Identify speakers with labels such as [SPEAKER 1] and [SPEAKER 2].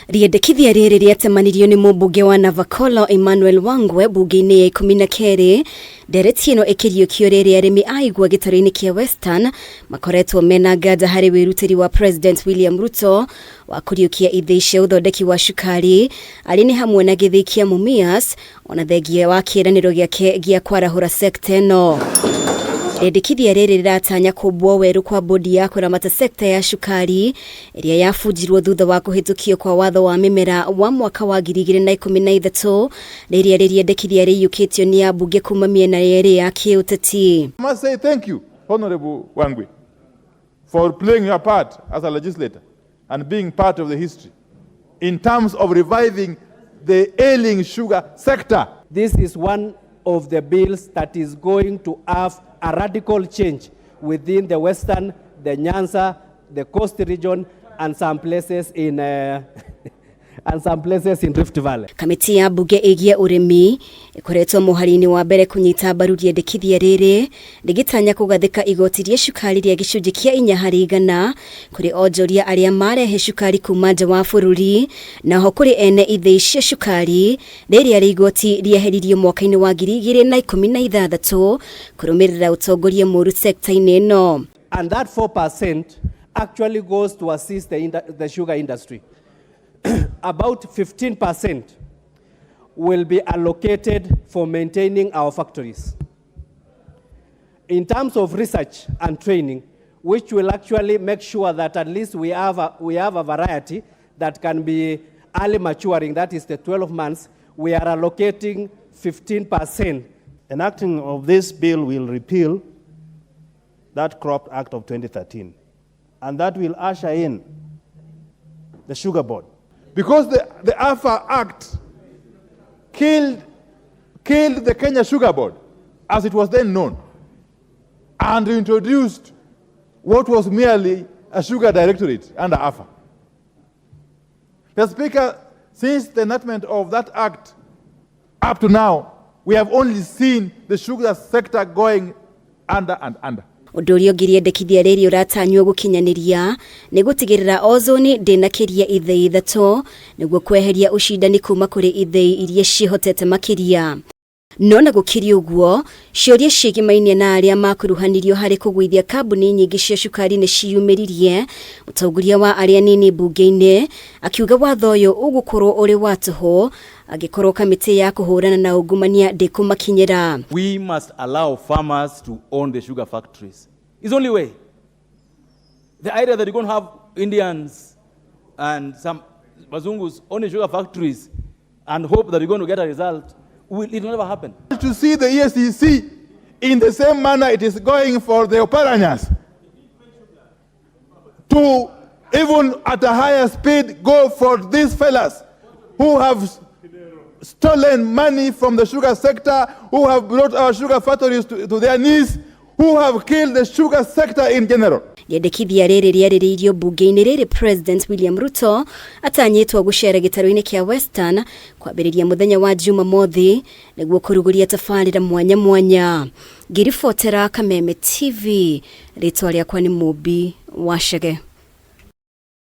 [SPEAKER 1] Riendekithia riri riatemanirio ni mũmbunge wa Navakholo Emmanuel Wangwe bunge-inĩ ya 12 ndereti ĩno ĩkĩriũkio rĩrĩ arĩmi aigua gĩtarũ-inĩ kĩa Western makoretwo mena nganja harĩ wĩrutĩri wa President William Ruto wa kũriũkia ithĩi cia ũthondeki wa cukari arĩ nĩ hamwe na gĩthĩi kĩa Mumias ona thengia wa kĩĩranĩro gĩake gĩa kwarahũra sekta ĩno. Riendekithia rĩrĩ rĩratanya kũmbwo werũ kwa bodi ya kũramata sekta ya cukari ĩrĩa yabunjirwo thutha wa kũhĩtũkio kwa watho wa mĩmera wa mwaka wa 2013 rĩrĩa rĩendekithia rĩiyũkĩtio nĩ ambunge kuma mĩena yerĩ ya kĩũteti.
[SPEAKER 2] I must say thank you, Honorable Wangwe, for playing your part as a legislator and being part of the history in terms of reviving the ailing sugar sector.
[SPEAKER 3] This is one of the bills that is going to have a radical change within the Western, the Nyanza, the Coast region, and some places in Rift Valley.
[SPEAKER 1] Kamiti ya bunge ĩgiĩ ũrĩmi ĩkoretwo mũhari-inĩ wa mbere kũnyita mbaru riendekithia rĩrĩ rĩgĩtanya kũgathĩka igoti rĩa cukari rĩa gĩcunjĩ kĩa 4% kũrĩ onjoria arĩa marehe cukari kuma nja wa bũrũri, naho kũrĩ ene ithĩi cia cukari rĩrĩa igoti rĩeheririo mwaka-inĩ wa 2016 kũrũmĩrĩra ũtongoria mũru sekta-inĩ ĩno.
[SPEAKER 3] And that 4% actually goes to assist the sugar industry. About 15% will be allocated for maintaining our factories. In terms of research and training, which will actually make sure that at least we have a variety that can be early maturing, that is the 12 months, we are allocating 15%.
[SPEAKER 4] Enacting of this bill will repeal that Crop Act of 2013, and that will usher in the Sugar Board.
[SPEAKER 2] Because the AFA Act killed the Kenya Sugar Board, as it was then known, and introduced what was merely a sugar directorate under AFA. Mr. Speaker, since the enactment of that act up to now, we have only seen the sugar sector going under and under.
[SPEAKER 1] Ũndũ ũrĩa ũngĩ riendekithia rĩrĩ ũratanywo gũkinyanĩria nĩ gũtigĩrĩra ozoni ndĩnakĩria ithĩi 3 nĩguo kweheria ũcindani kuma kũrĩ ithĩi iria ciĩhotete makĩria. No na gũkĩrĩ ũguo, ciũria ciĩgĩmainie na arĩa makuruhanirio harĩ kũgũithia kambuni nyingĩ cia cukari nĩ ciyumĩririe. Mũtongoria wa arĩa nini bunge-inĩ akiuga watho ũyũ ũgũkorwo ũrĩ wa tũhũ angĩkorwo kamĩtĩ ya kũhũrana na ungumania ndĩkũmakinyĩra.
[SPEAKER 5] We must allow farmers to own the sugar factories. It's the only way. The idea that you're going to have Indians and some Bazungus owning sugar factories and hope that you're going to get a result, it will never happen.
[SPEAKER 2] To see the ESCC in the same manner it is going for the Oparanyas, to even at a higher speed go for these fellas who have stolen money from the sugar sector, who have brought our sugar factories to their knees, who have killed the sugar sector in general.
[SPEAKER 1] Riendekithia rĩrĩ rĩarĩrĩirio bunge-inĩ rĩrĩ President William Ruto atanyĩtwo gũcera gĩtarũ-inĩ kĩa Western kwambĩrĩria mũthenya wa Jumamothi nĩguo kũrugũria tabarĩra mwanya mwanya. Ngĩribotera Kameme TV, rĩtwa rĩakwa nĩ Mũmbi Wachage.